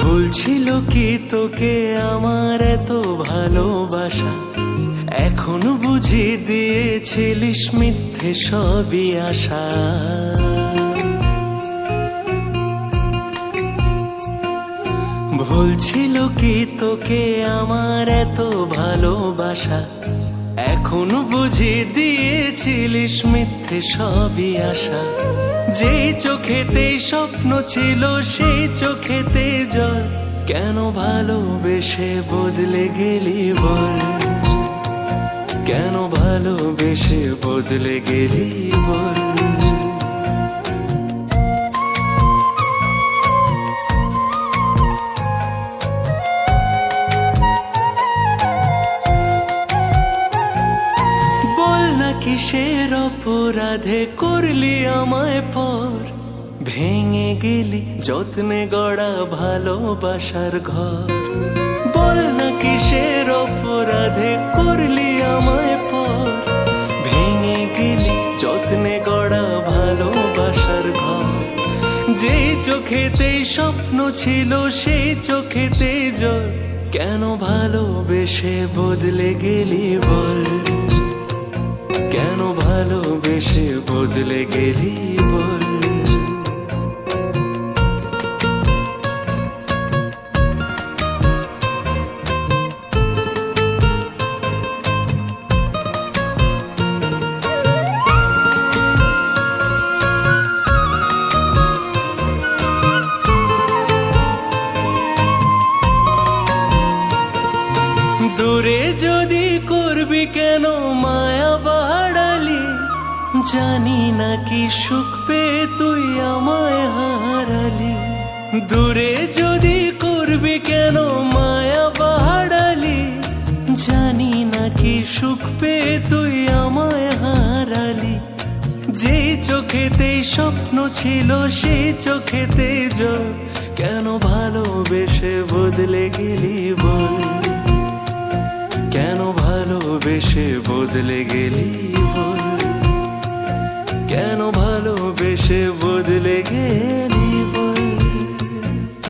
ভুল ছিল কি তোকে আমার এত ভালোবাসা, এখন বুঝি দিয়েছিলিস মিথ্যে সবই আশা। ভুল ছিল কি তোকে আমার এত ভালোবাসা, এখন বুঝি দিয়েছিলিস মিথ্যে সবই আশা। যেই চোখেতে স্বপ্ন ছিল সেই চোখেতে জল, কেন ভালোবেসে বদলে গেলি বল, কেন ভালোবেসে বদলে গেলি বল। কিসের অপরাধে করলি আমায় পর, ভেঙে গেলি যত্নে গড়া ভালোবাসার ঘর। বল না কিসের অপরাধে করলি আমায় পর, ভেঙে গেলি যত্নে গড়া ভালোবাসার ঘর। যেই চোখেতে স্বপ্ন ছিল সেই চোখেতে জল, কেন ভালোবেসে বদলে গেলি বল, কেন ভালোবেসে বদলে গেলি বল। দূরে যদি করবি কেন মায়া বাড়ালি, জানি না কি সুখ পেয়ে তুই আমায় হারালি। দূরে যদি করবি কেন মায়া বাড়ালি, জানি না কি সুখ পেয়ে তুই আমায় হারালি। যেই চোখেতে স্বপ্ন ছিল সেই চোখেতে জল, কেন ভালোবেসে বদলে গেলি বল, কেন ভালোবেসে বদলে গেলি বল, কেন ভালোবেসে বদলে গেলি।